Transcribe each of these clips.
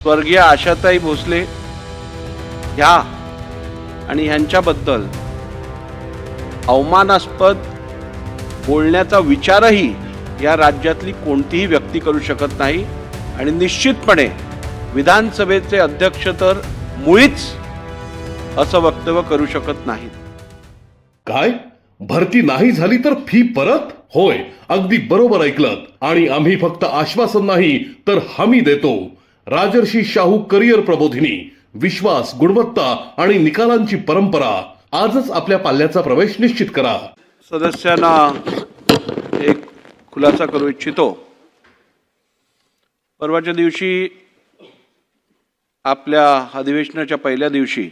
स्वर्गीय आशाताई भोसले ह्या आणि ह्यांच्याबद्दल अवमानास्पद बोलण्याचा विचारही या राज्यातली कोणतीही व्यक्ती करू शकत नाही आणि निश्चितपणे विधानसभेचे अध्यक्ष तर मुळीच असं वक्तव्य करू शकत नाहीत। काय भरती नाही झाली तर फी परत? होय, अगदी बरोबर ऐकलत। आणि आम्ही फक्त आश्वासन नाही तर हमी देतो। राजर्षी शाहू करिअर प्रबोधिनी, विश्वास, गुणवत्ता आणि निकालांची परंपरा। आजच आपल्या पाल्याचा प्रवेश निश्चित करा। सदस्यांना एक खुलासा करू इच्छितो। परवाच्या दिवशी आपल्या अधिवेशनाच्या पहिल्या दिवशी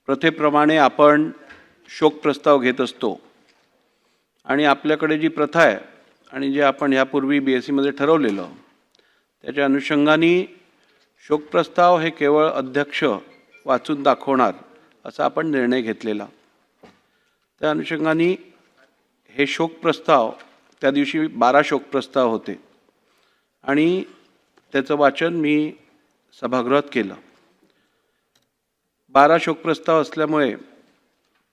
प्रथेप्रमाणे आपण शोक प्रस्ताव घेत असतो आणि आपल्याकडे जी प्रथा आहे आणि जे आपण यापूर्वी BSc मध्ये ठरवलेलं त्याच्या अनुषंगाने शोक प्रस्ताव हे केवळ अध्यक्ष वाचून दाखवणार असा आपण निर्णय घेतलेला। त्या अनुषंगाने हे शोक प्रस्ताव त्या दिवशी 12 शोक प्रस्ताव होते आणि त्याचं वाचन मी सभागृहात केलं। 12 शोक प्रस्ताव असल्यामुळे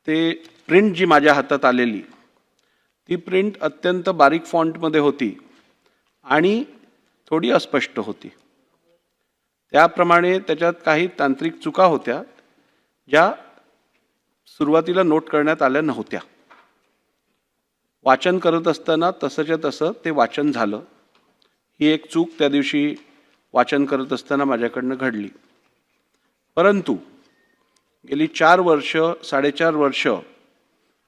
ते प्रिंट जी माझ्या हातात आलेली ती प्रिंट अत्यंत बारीक फॉन्टमध्ये होती आणि थोडी अस्पष्ट होती। त्याप्रमाणे त्याच्यात काही तांत्रिक चुका होत्या ज्या सुरुवातीला नोट करण्यात आल्या नव्हत्या। वाचन करत असताना तसंच्या तसं ते वाचन झालं। ही एक चूक त्या दिवशी वाचन करत असताना माझ्याकडनं घडली। परंतु गेली 4 वर्ष 4.5 वर्ष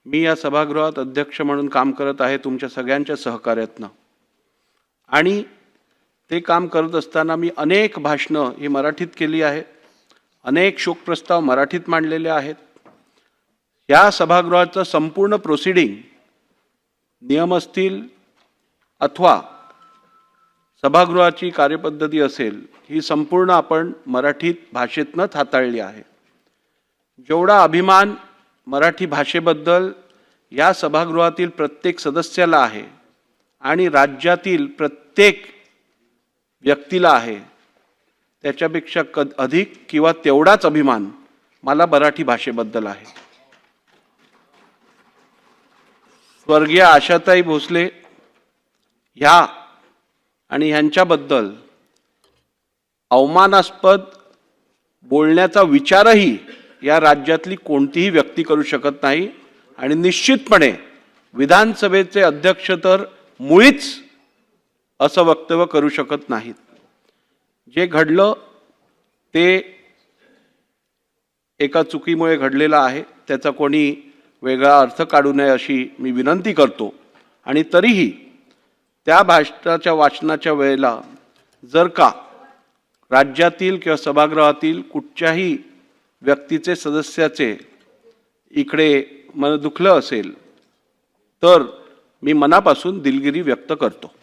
मी या सभागृहात अध्यक्ष म्हणून काम करत आहे तुमच्या सगळ्यांच्या सहकार्यातनं आणि ते काम करत असताना मी अनेक भाषणं ही मराठीत केली आहेत, अनेक शोक प्रस्ताव मराठीत मांडलेले आहेत। या सभागृहाचं संपूर्ण प्रोसिडिंग नियम असतील अथवा सभागृहाची कार्यपद्धती असेल ही संपूर्ण आपण मराठीत भाषेतनंच हाताळली आहे। जेवढा अभिमान मराठी भाषेबद्दल या सभागृहातील प्रत्येक सदस्याला आहे आणि राज्यातील प्रत्येक व्यक्तीला आहे त्याच्यापेक्षा अधिक किंवा तेवढाच अभिमान मला मराठी भाषेबद्दल आहे। स्वर्गीय आशाताई भोसले ह्या आणि ह्यांच्याबद्दल अवमानास्पद बोलण्याचा विचारही या राज्यातली कोणतीही व्यक्ती करू शकत नाही आणि निश्चितपणे विधानसभेचे अध्यक्ष तर मुळीच असं वक्तव्य करू शकत नाहीत। जे घडलं ते एका चुकीमुळे घडलेलं आहे, त्याचा कोणी वेगळा अर्थ काढू नये अशी मी विनंती करतो। आणि तरीही त्या भाषणाच्या वाचनाच्या वेळेला जर का राज्यातील किंवा सभागृहातील कुठच्याही व्यक्तीचे सदस्याचे इकडे मन दुखलं असेल तर मी मनापासून दिलगिरी व्यक्त करतो।